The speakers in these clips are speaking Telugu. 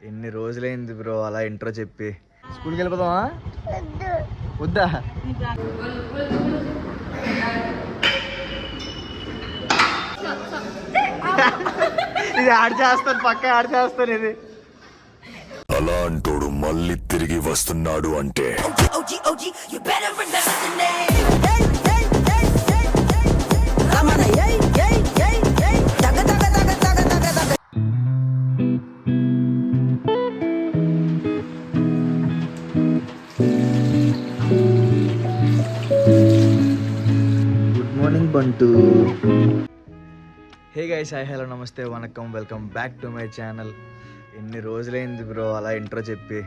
ఎన్ని రోజులైంది బ్రో అలా ఇంట్రో చెప్పి. స్కూల్కి వెళ్ళిపోదామా? వద్దా? ఇది యాడ్ చేస్తాను, పక్క యాడ్ చేస్తాను. ఇది అలా అంటోడు మళ్ళీ తిరిగి వస్తున్నాడు అంటే good morning Bantu. Hey guys, hi, hello, namaste, vanakkam, welcome back to my channel. ఎన్ని రోజులైంది బ్రో అలా ఇంట్రో చెప్పి.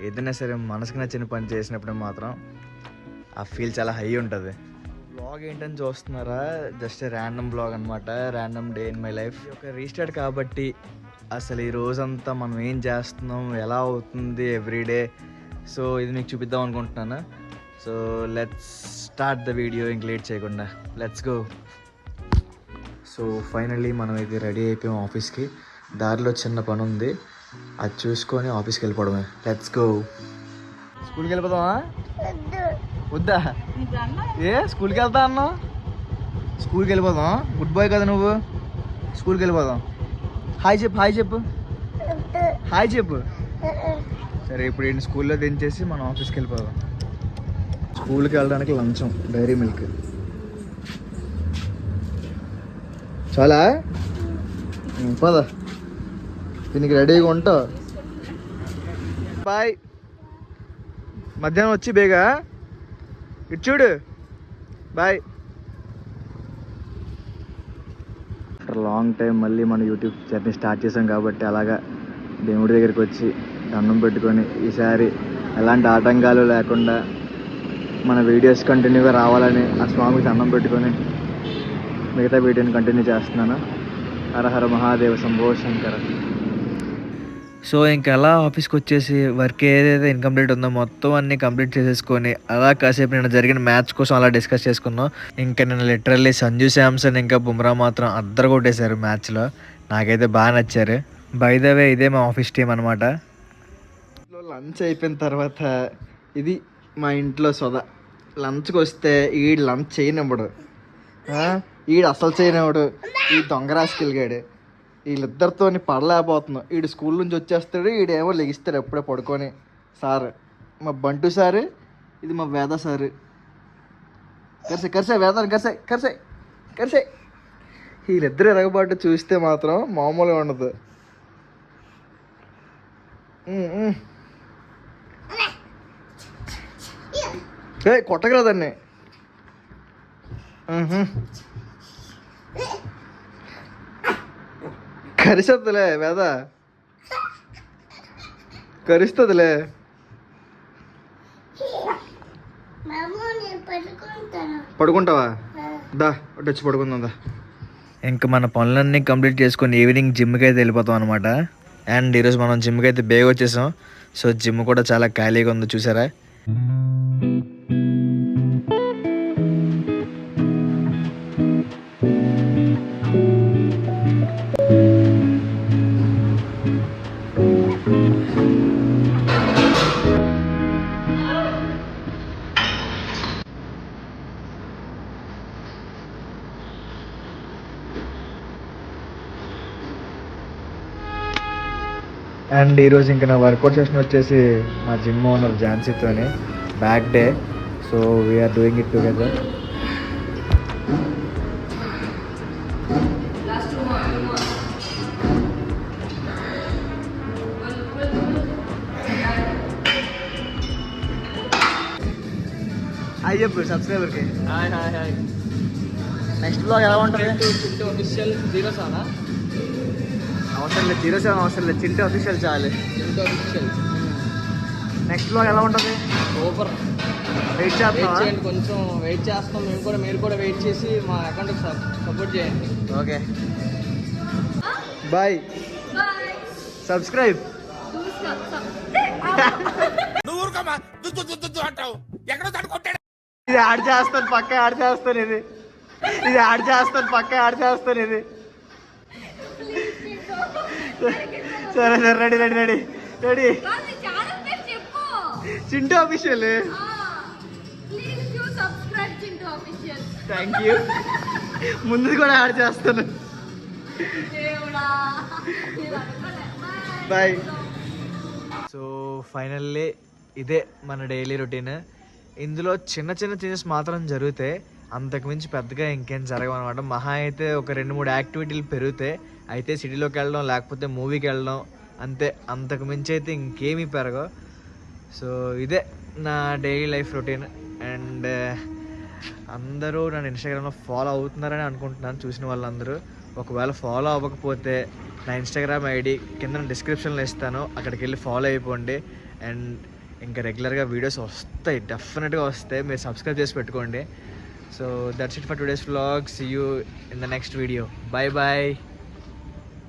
ఏదైనా సరే మనసుకు నచ్చిన పని చేసినప్పుడు మాత్రం ఆ ఫీల్ చాలా హై ఉంటుంది. బ్లాగ్ ఏంటని చూస్తున్నారా? జస్ట్ ర్యాండమ్ బ్లాగ్ అనమాట, random day in my life. ఒక రీస్టార్ట్ కాబట్టి అసలు ఈ రోజంతా మనం ఏం చేస్తున్నాం, ఎలా అవుతుంది ఎవ్రీడే, సో ఇది మీకు చూపిద్దాం అనుకుంటున్నాను. So let's start the video. ఇంక లేట్ చేయకుండా లెట్స్ గో. సో ఫైనల్లీ మనం అయితే రెడీ అయిపోయాం ఆఫీస్కి. దారిలో చిన్న పని ఉంది, అది చూసుకొని ఆఫీస్కి వెళ్ళిపోవడమే. Let's go. స్కూల్కి వెళ్ళిపోదామా? వద్దా? ఏ స్కూల్కి వెళ్తా అన్నా? స్కూల్కి వెళ్ళిపోదాం. గుడ్ బాయ్ కదా నువ్వు. స్కూల్కి వెళ్ళిపోదాం. హాయ్ చెప్పు, హాయ్ చెప్పు, హాయ్ చెప్పు. సరే, ఇప్పుడు ఈయన స్కూల్లో దించేసి మనం ఆఫీస్కి వెళ్ళిపోదాం. స్కూల్కి వెళ్ళడానికి లంచం డైరీ మిల్క్. చాలా పద, దీనికి రెడీగా ఉంటావు. బాయ్. మధ్యాహ్నం వచ్చి బేగా ఇటు చూడు. బాయ్. లాంగ్ టైం మళ్ళీ మన యూట్యూబ్ జర్నీ స్టార్ట్ చేసాం కాబట్టి అలాగా దేవుడి దగ్గరికి వచ్చి దండం పెట్టుకొని ఈసారి ఎలాంటి ఆటంకాలు లేకుండా మన వీడియోస్ కంటిన్యూగా రావాలని ఆ స్వామికి దండం పెట్టుకొని మిగతా వీడియోని కంటిన్యూ చేస్తున్నాను. హర హర మహాదేవ శంభో శంకర. సో ఇంకా అలా ఆఫీస్కి వచ్చేసి వర్క్ ఏదైతే ఇన్కంప్లీట్ ఉందో మొత్తం అన్నీ కంప్లీట్ చేసేసుకొని అలా కాసేపు నేను జరిగిన మ్యాచ్ కోసం అలా డిస్కస్ చేసుకున్నాం. ఇంకా నేను లిటరల్లీ సంజు శాంసన్ ఇంకా బుమ్రా మాత్రం అద్దరు కొట్టేశారు మ్యాచ్లో. నాకైతే బాగా నచ్చారు. బై ద వే ఇదే మా ఆఫీస్ టీం అనమాట. లంచ్ అయిపోయిన తర్వాత ఇది మా ఇంట్లో సొద. లంచ్కి వస్తే ఈడు లంచ్ చేయనివ్వడు, ఈడు అసలు చేయనివ్వడు. ఈ దొంగ రాసుకెళ్ళాడు. వీళ్ళిద్దరితో పడలేకపోతున్నాం. ఈడు స్కూల్ నుంచి వచ్చేస్తాడు, ఈడేమో లెగిస్తాడు ఎప్పుడే పడుకొని. సార్ మా బంటు సారు, ఇది మా వేద సారు. కరిసే కరిసే వేదాన్ని కరిసే కరిసే కరిసే. వీళ్ళిద్దరు ఎరగబాటు చూస్తే మాత్రం మామూలుగా ఉండదు. కొట్టగలదాన్ని. కరిసద్దులే వేద, కరుస్తుందిలే. పడుకుంటావా? దా వచ్చి పడుకుందాం దా. ఇంకా మన పనులన్నీ కంప్లీట్ చేసుకొని ఈవినింగ్ జిమ్కి అయితే వెళ్ళిపోతాం అనమాట. అండ్ ఈరోజు మనం జిమ్కి అయితే బేగా వచ్చేసాం. సో జిమ్ కూడా చాలా ఖాళీగా ఉంది చూసారా. అండ్ ఈరోజు ఇంకా నా వర్కౌట్ సెషన్ వచ్చేసి మా జిమ్ ఓనర్ ఝాన్సీతోని back day. So we're doing it together. Hi చెప్పు సబ్స్క్రైబర్కి. Hi hi hi. Next blog ఎలా ఉంటుంది? చింటూ ఆఫీషియల్ 07 అవసరం లేదు, 07 అవసరం లేదు, చింటూ అఫీషియల్ చాలు. చింటూ ఆఫీషియల్. నెక్స్ట్ బ్లాగ్ ఎలా ఉంటుంది? సూపర్. వెయిట్ చేస్తావా? చేయండి, కొంచెం వెయిట్ చేస్తాం మేము. మీరు కూడా వెయిట్ చేసి మా అకౌంట్కి సపోర్ట్ చేయండి. Okay bye. సబ్స్క్రైబ్. ఇది యాడ్ చేస్తాను, పక్క యాడ్ చేస్తాను. ఇది యాడ్ చేస్తాను, పక్క యాడ్ చేస్తాను. ఇది సరే సరే రెడీ రెడీ రెడీ రెడీ వాళ్ళ ఛానల్ పేరు చెప్పు. Chintu official. Please do subscribe Chintu official. Thank you. ముందు కూడా యాడ్ చేస్తాను. దేవుడా. బాయ్. సో ఫైనల్లీ ఇదే మన డైలీ రొటీన్. ఇందులో చిన్న చిన్న చేంజెస్ మాత్రం జరుగుతాయి, అంతకుమించి పెద్దగా ఇంకేం జరగవన్నమాట. మహా అయితే ఒక 2-3 యాక్టివిటీలు పెరుగుతాయి, అయితే సిటీలోకి వెళ్ళడం లేకపోతే మూవీకి వెళ్ళడం అంతే. అంతకుమించి అయితే ఇంకేమీ పెరగవు. సో ఇదే నా డైలీ లైఫ్ రొటీన్. అండ్ అందరూ నన్ను ఇన్స్టాగ్రామ్లో ఫాలో అవుతున్నారని అనుకుంటున్నాను చూసిన వాళ్ళందరూ. ఒకవేళ ఫాలో అవ్వకపోతే నా ఇన్స్టాగ్రామ్ ఐడి కింద డిస్క్రిప్షన్లో ఇస్తాను, అక్కడికి వెళ్ళి ఫాలో అయిపోండి. అండ్ ఇంకా రెగ్యులర్గా వీడియోస్ వస్తాయి, డెఫినెట్గా వస్తాయి, మీరు సబ్స్క్రైబ్ చేసి పెట్టుకోండి. So that's it for today's vlog. See you in the next video. Bye bye.